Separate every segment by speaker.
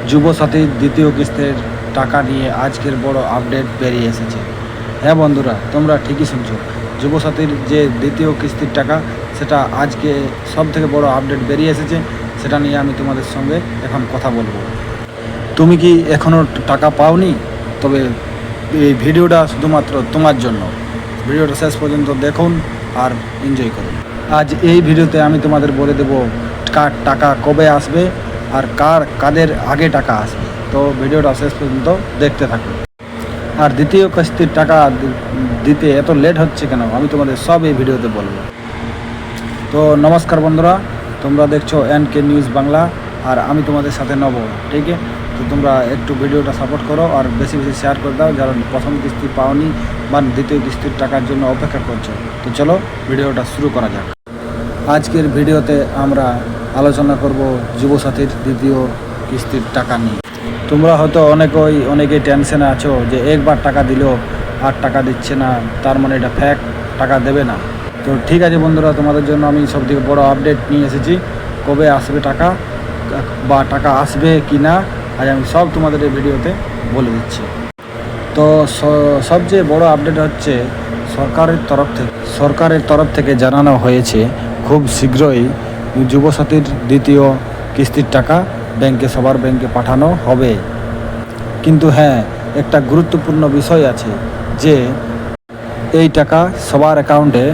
Speaker 1: যুবসাথীর দ্বিতীয় কিস্তির টাকা নিয়ে আজকের বড় আপডেট বেরিয়ে এসেছে। হ্যাঁ বন্ধুরা, তোমরা ঠিকই শুনছো। যুবসাথীর যে দ্বিতীয় কিস্তির টাকা, সেটা আজকে সব থেকে বড় আপডেট বেরিয়ে এসেছে। সেটা নিয়ে আমি তোমাদের সঙ্গে এখন কথা বলবো। তুমি কি এখনও টাকা পাওনি? তবে এই ভিডিওটা শুধুমাত্র তোমার জন্য। ভিডিওটা শেষ পর্যন্ত দেখুন আর এনজয় করুন। আজ এই ভিডিওতে আমি তোমাদের বলে দেবো কার টাকা কবে আসবে আর কাদের আগে টাকা আসবে। তো ভিডিওটা শেষ পর্যন্ত দেখতে থাকুন। আর দ্বিতীয় কিস্তির টাকা দিতে এত লেট হচ্ছে কেন, আমি তোমাদের সব এই ভিডিওতে বলবো। তো নমস্কার বন্ধুরা, তোমরা দেখছো NK নিউজ বাংলা আর আমি তোমাদের সাথে নেব, ঠিক আছে? তো তোমরা একটু ভিডিওটা সাপোর্ট করো আর বেশি বেশি শেয়ার করে দাও, যারা প্রথম কিস্তি পাওনি বা দ্বিতীয় কিস্তির টাকার জন্য অপেক্ষা করছো। তো চলো ভিডিওটা শুরু করা যাক। আজকের ভিডিওতে আমরা আলোচনা করব যুবসাথীর দ্বিতীয় কিস্তির টাকা নিয়ে। তোমরা হয়তো অনেকেই টেনশনে আছো যে একবার টাকা দিলেও আর টাকা দিচ্ছে না, তার মানে এটা ফ্যাক, টাকা দেবে না। তো ঠিক আছে বন্ধুরা, তোমাদের জন্য আমি সবথেকে বড় আপডেট নিয়ে এসেছি। কবে আসবে টাকা বা টাকা আসবে কি না, আজ আমি সব তোমাদের এই ভিডিওতে বলে দিচ্ছি। তো সবচেয়ে বড় আপডেট হচ্ছে সরকারের তরফ থেকে জানানো হয়েছে খুব শীঘ্রই যুবসাথীর দ্বিতীয় কিস্তির টাকা সবার ব্যাংকে পাঠানো হবে। কিন্তু হ্যাঁ, একটা গুরুত্বপূর্ণ বিষয় আছে যে এই টাকা সবার অ্যাকাউন্টে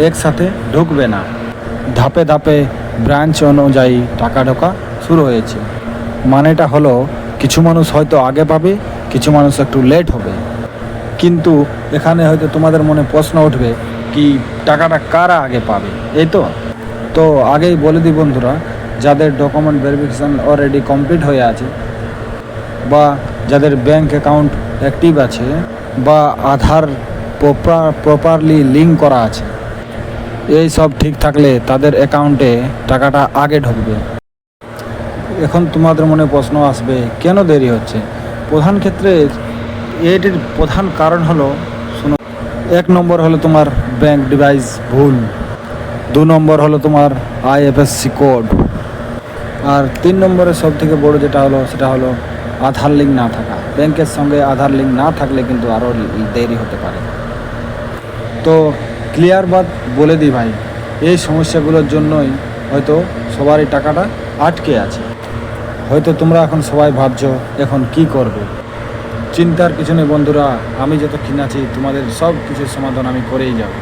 Speaker 1: একসাথে ঢুকবে না। ধাপে ধাপে ব্রাঞ্চ অনুযায়ী টাকা ঢোকা শুরু হয়েছে। মানেটা হলো কিছু মানুষ হয়তো আগে পাবে, কিছু মানুষ একটু লেট হবে। কিন্তু এখানে হয়তো তোমাদের মনে প্রশ্ন উঠবে, কি টাকাটা কারা আগে পাবে? এই তো আগেই বলে দিই বন্ধুরা, যাদের ডকুমেন্ট ভেরিফিকেশান অলরেডি কমপ্লিট হয়ে আছে বা যাদের ব্যাংক অ্যাকাউন্ট অ্যাক্টিভ আছে বা আধার প্রপারলি লিঙ্ক করা আছে, এই সব ঠিক থাকলে তাদের অ্যাকাউন্টে টাকাটা আগে ঢুকবে। এখন তোমাদের মনে প্রশ্ন আসবে, কেন দেরি হচ্ছে? প্রধান ক্ষেত্রে এটির প্রধান কারণ হলো, শোনো, 1 নম্বর হলো তোমার ব্যাংক ডিভাইস ভুল, 2 নম্বর হলো তোমার IFSC কোড, আর 3 নম্বরের সব থেকে বড় যেটা হলো সেটা হলো আধার লিঙ্ক না থাকা। ব্যাংকের সঙ্গে আধার লিঙ্ক না থাকলে কিন্তু আরও দেরি হতে পারে। তো ক্লিয়ার বাত বলে দিই ভাই, এই সমস্যাগুলোর জন্যই হয়তো সবারই টাকাটা আটকে আছে। হয়তো তোমরা এখন সবাই ভাবছো এখন কি করবে। চিন্তার কিছু নেই বন্ধুরা, আমি যতক্ষণ আছি তোমাদের সব কিছুর সমাধান আমি করেই যাব।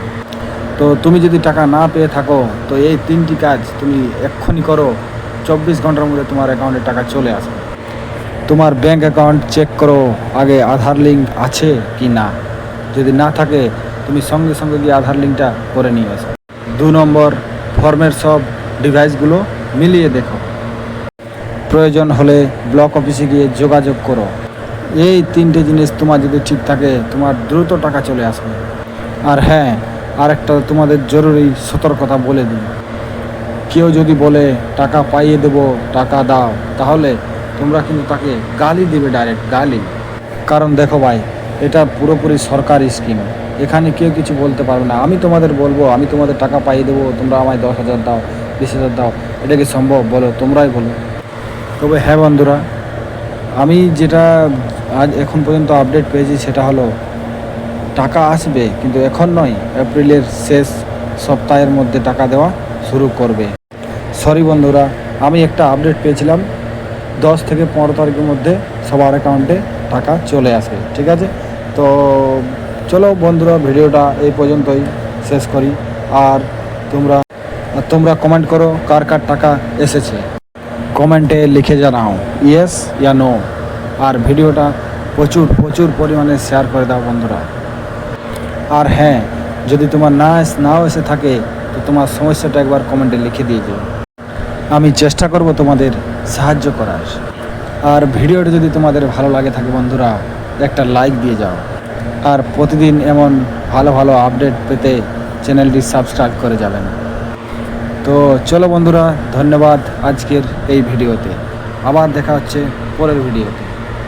Speaker 1: তো তুমি যদি টাকা না পেয়ে থাকো, তো এই 3টি কাজ তুমি এক্ষুনি করো। 24 ঘন্টার মধ্যে তোমার অ্যাকাউন্টে টাকা চলে আসবে। তোমার ব্যাংক অ্যাকাউন্ট চেক করো আগে আধার লিঙ্ক আছে কি না। যদি না থাকে, তুমি সঙ্গে সঙ্গে গিয়ে আধার লিঙ্কটা করে নিয়ে আসো। 2 নম্বর, ফর্মের সব ডিভাইসগুলো মিলিয়ে দেখো। প্রয়োজন হলে ব্লক অফিসে গিয়ে যোগাযোগ করো। এই 3টে জিনিস তোমার যদি ঠিক থাকে, তোমার দ্রুত টাকা চলে আসবে। আর হ্যাঁ, আরেকটা তোমাদের জরুরি সতর্কতা বলে দিই, কেউ যদি বলে টাকা পাইয়ে দেবো, টাকা দাও, তাহলে তোমরা কিন্তু তাকে গালি দেবে, ডাইরেক্ট গালি। কারণ দেখো ভাই, এটা পুরোপুরি সরকারি স্কিম, এখানে কেউ কিছু বলতে পারবে না। আমি তোমাদের বলবো আমি তোমাদের টাকা পাইয়ে দেবো, তোমরা আমায় 10,000 দাও, 20,000 দাও, এটা কি সম্ভব? বলো, তোমরাই বলো। তবে হ্যাঁ বন্ধুরা, আমি যেটা এখন পর্যন্ত আপডেট পেয়েছি সেটা হলো টাকা আসবে, কিন্তু এখন নয়, এপ্রিলের শেষ সপ্তাহের মধ্যে টাকা দেওয়া শুরু করবে। সরি বন্ধুরা, আমি একটা আপডেট পেয়েছিলাম 10 থেকে 15 তারিখের মধ্যে সবার অ্যাকাউন্টে টাকা চলে আসবে, ঠিক আছে? তো চলো বন্ধুরা, ভিডিওটা এই পর্যন্তই শেষ করি। আর তোমরা কমেন্ট করো কার কার টাকা এসেছে, কমেন্টে লিখে জানাও ইয়েস ইয়া নো। আর ভিডিওটা প্রচুর পরিমাণে শেয়ার করে দাও বন্ধুরা। আর হ্যাঁ, যদি তোমার নাও এসে থাকে, তো তোমার সমস্যাটা একবার কমেন্টে লিখে দিয়ে যাও, আমি চেষ্টা করব তোমাদের সাহায্য করার। আর ভিডিওটা যদি তোমাদের ভালো লাগে থাকে বন্ধুরা, একটা লাইক দিয়ে যাও। আর প্রতিদিন এমন ভালো আপডেট পেতে চ্যানেলটি সাবস্ক্রাইব করে যাবেন। তো চলো বন্ধুরা, ধন্যবাদ আজকের এই ভিডিওতে। আবার দেখা হচ্ছে পরের ভিডিওতে।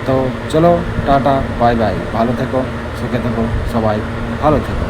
Speaker 1: তো চলো, টাটা, বাই বাই, ভালো থেকো, সুখে থেকো, সবাই ভালো থেকো।